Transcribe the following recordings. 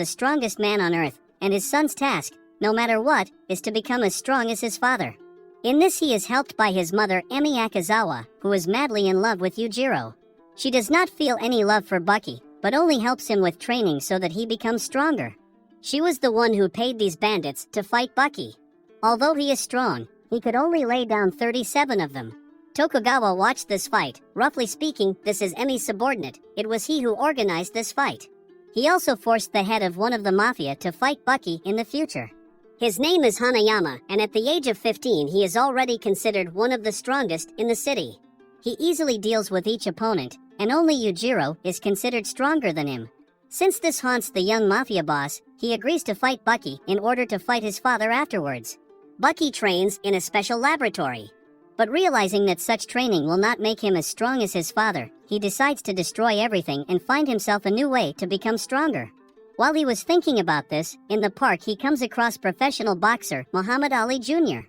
the strongest man on earth, and his son's task, no matter what, is to become as strong as his father. In this he is helped by his mother Emi Akazawa, who is madly in love with Yujiro. She does not feel any love for Baki, but only helps him with training so that he becomes stronger. She was the one who paid these bandits to fight Baki. Although he is strong, he could only lay down 37 of them. Tokugawa watched this fight. Roughly speaking, this is Emi's subordinate. It was he who organized this fight. He also forced the head of one of the mafia to fight Baki in the future. His name is Hanayama, and at the age of 15 he is already considered one of the strongest in the city. He easily deals with each opponent, and only Yujiro is considered stronger than him. Since this haunts the young mafia boss, he agrees to fight Baki in order to fight his father afterwards. Baki trains in a special laboratory. But realizing that such training will not make him as strong as his father, he decides to destroy everything and find himself a new way to become stronger. While he was thinking about this, in the park he comes across professional boxer Muhammad Ali Jr.,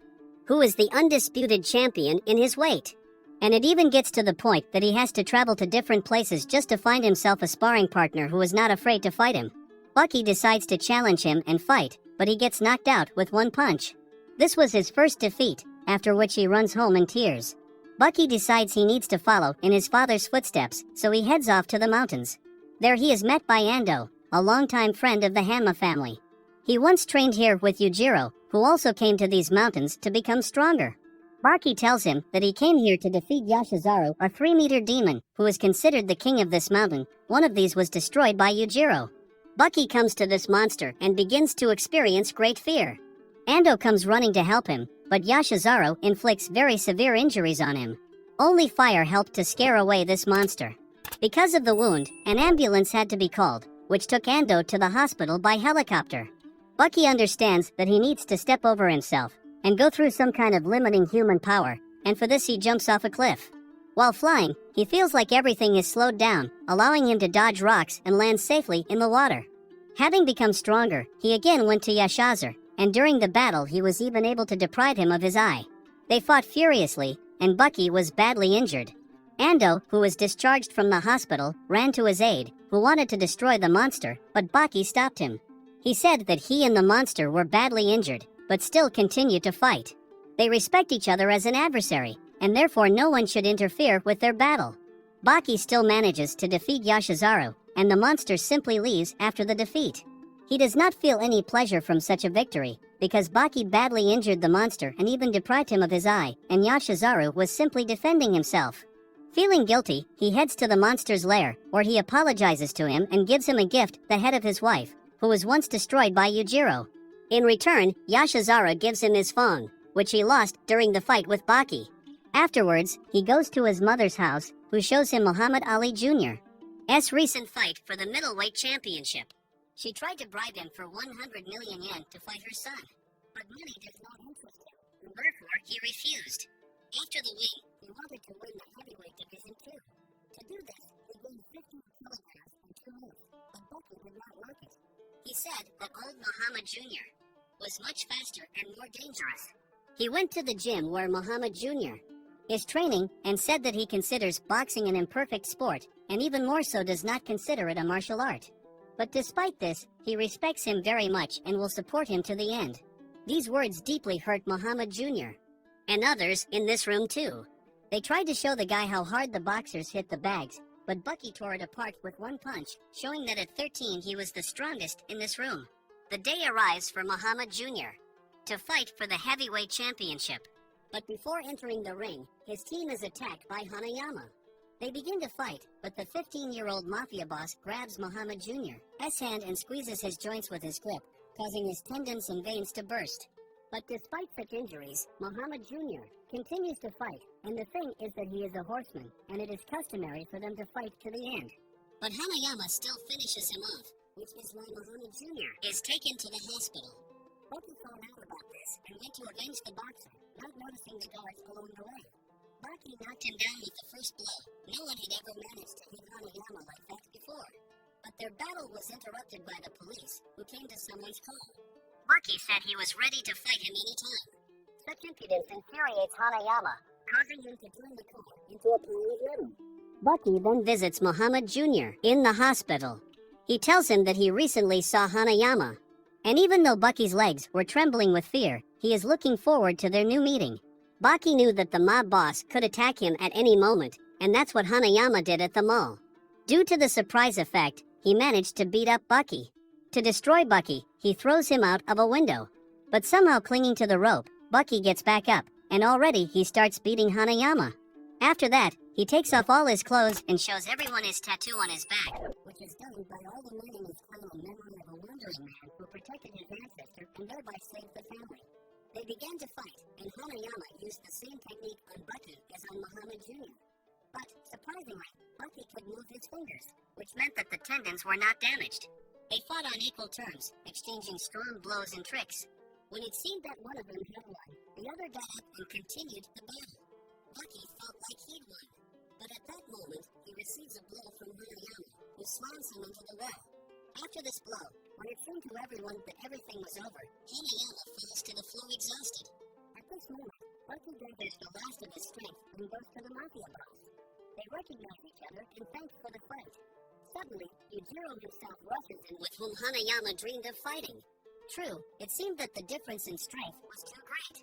who is the undisputed champion in his weight. And it even gets to the point that he has to travel to different places just to find himself a sparring partner who is not afraid to fight him. Baki decides to challenge him and fight, but he gets knocked out with one punch. This was his first defeat, after which he runs home in tears. Baki decides he needs to follow in his father's footsteps, so he heads off to the mountains. There he is met by Ando, a longtime friend of the Hanma family. He once trained here with Yujiro, who also came to these mountains to become stronger. Baki tells him that he came here to defeat Yashizaru, a 3-meter demon, who is considered the king of this mountain. One of these was destroyed by Yujiro. Baki comes to this monster and begins to experience great fear. Ando comes running to help him, but Yashizaru inflicts very severe injuries on him. Only fire helped to scare away this monster. Because of the wound, an ambulance had to be called, which took Ando to the hospital by helicopter. Baki understands that he needs to step over himself and go through some kind of limiting human power, and for this he jumps off a cliff. While flying, he feels like everything is slowed down, allowing him to dodge rocks and land safely in the water. Having become stronger, he again went to Yashizaru, and during the battle he was even able to deprive him of his eye. They fought furiously, and Baki was badly injured. Ando, who was discharged from the hospital, ran to his aid, who wanted to destroy the monster, but Baki stopped him. He said that he and the monster were badly injured, but still continued to fight. They respect each other as an adversary, and therefore no one should interfere with their battle. Baki still manages to defeat Yashizaru, and the monster simply leaves after the defeat. He does not feel any pleasure from such a victory, because Baki badly injured the monster and even deprived him of his eye, and Yashizaru was simply defending himself. Feeling guilty, he heads to the monster's lair, where he apologizes to him and gives him a gift, the head of his wife, who was once destroyed by Yujiro. In return, Yashizaru gives him his phone, which he lost during the fight with Baki. Afterwards, he goes to his mother's house, who shows him Muhammad Ali Jr.'s recent fight for the middleweight championship. She tried to bribe him for 100 million yen to fight her son, but money does not interest him, and therefore he refused. After the win, he wanted to win the heavyweight division too. To do this, he gained 15 kilograms in 2 months, but Baki did not like it. He said that old Muhammad Jr. was much faster and more dangerous. He went to the gym where Muhammad Jr. is training and said that he considers boxing an imperfect sport, and even more so does not consider it a martial art. But despite this, he respects him very much and will support him to the end. These words deeply hurt Muhammad Jr. and others in this room too. They tried to show the guy how hard the boxers hit the bags, but Baki tore it apart with one punch, showing that at 13 he was the strongest in this room. The day arrives for Muhammad Jr. to fight for the heavyweight championship. But before entering the ring, his team is attacked by Hanayama. They begin to fight, but the 15-year-old mafia boss grabs Muhammad Jr.'s hand and squeezes his joints with his grip, causing his tendons and veins to burst. But despite such injuries, Muhammad Jr. continues to fight, and the thing is that he is a horseman, and it is customary for them to fight to the end. But Hanayama still finishes him off, which is why Muhammad Jr. is taken to the hospital. Baki found out about this and went to avenge the boxer, not noticing the guards along the way. Baki knocked him down with the first blow. No one had ever managed to hit Hanayama like that before. But their battle was interrupted by the police, who came to someone's call. Baki said he was ready to fight him any time. Such impudence infuriates Hanayama, causing him to turn the call into a pile of litter. Baki then visits Muhammad Jr. in the hospital. He tells him that he recently saw Hanayama. And even though Bucky's legs were trembling with fear, he is looking forward to their new meeting. Baki knew that the mob boss could attack him at any moment, and that's what Hanayama did at the mall. Due to the surprise effect, he managed to beat up Baki. To destroy Baki, he throws him out of a window. But somehow clinging to the rope, Baki gets back up, and already he starts beating Hanayama. After that, he takes off all his clothes and shows everyone his tattoo on his back, which is done by all the men in his clan in memory of a wandering man who protected his ancestor and thereby saved the family. They began to fight, and Hanayama used the same technique on Baki as on Muhammad Jr. But, surprisingly, Baki could move his fingers, which meant that the tendons were not damaged. They fought on equal terms, exchanging strong blows and tricks. When it seemed that one of them had won, the other got up and continued the battle. Baki felt like he'd won, but at that moment, he receives a blow from Hanayama, who slams him into the well. After this blow, when it seemed to everyone that everything was over, Hanayama falls to the floor exhausted. At this moment, Baki gathers the last of his strength and goes to the mafia boss. They recognize each other and thank for the fight. Suddenly, Yujiro himself rushes in with whom Hanayama dreamed of fighting. True, it seemed that the difference in strength was too great.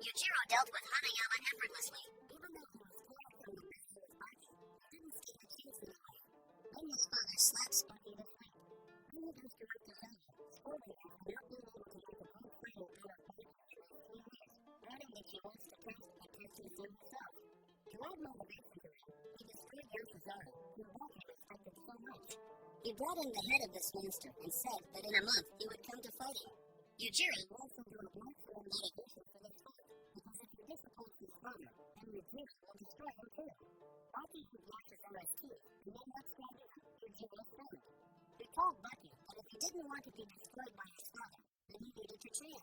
Yujiro dealt with Hanayama effortlessly, even though he was far from the best of his body. He didn't stand a chance in the way. Then his father slaps Baki to sleep. Then he goes to work to Zelda, scolding him for not being able to make a good fighting out of Baki in his 3 years, adding that she wants to test and test himself himself. To add motivation to him, he destroyed Yasuzaru, who Baki respected so much. He brought in the head of this monster and said that in a month he would come to fighting. Yujiro wants him to advance for motivation for the fight, because if he disappoints his father, then Yujiro will destroy him too. Baki is Yakuzawa's key, and then what's that do? Yujiro's friend. He told Baki that if he didn't want to be destroyed by his father, then he needed to train.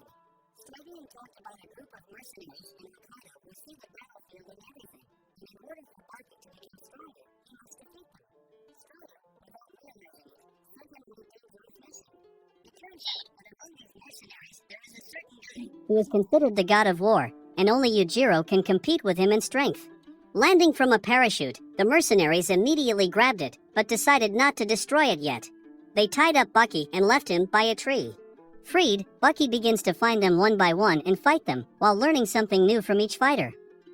Stravian talked about a group of mercenaries in Hokkaido who see the battlefield and everything, and in order for Baki to become stronger, he must defeat them. Stronger, without realizing it, someone will do the mission. It turns out that among these mercenaries, there is a certain guy who is considered the god of war, and only Yujiro can compete with him in strength. Landing from a parachute, the mercenaries immediately grabbed it, but decided not to destroy it yet. They tied up Baki and left him by a tree. Freed, Baki begins to find them one by one and fight them, while learning something new from each fighter.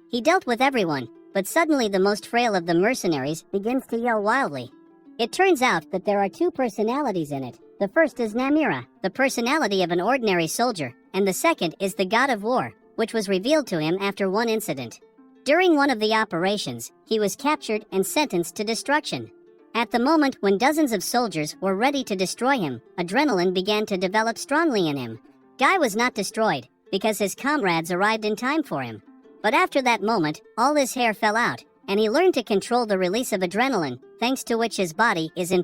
He dealt with everyone, but suddenly the most frail of the mercenaries begins to yell wildly. It turns out that there are 2 personalities in it. The first is Namira, the personality of an ordinary soldier, and the second is the god of war, which was revealed to him after one incident. During one of the operations, he was captured and sentenced to destruction. At the moment when dozens of soldiers were ready to destroy him, adrenaline began to develop strongly in him. Guy was not destroyed, because his comrades arrived in time for him. But after that moment, all his hair fell out, and he learned to control the release of adrenaline, thanks to which his body is in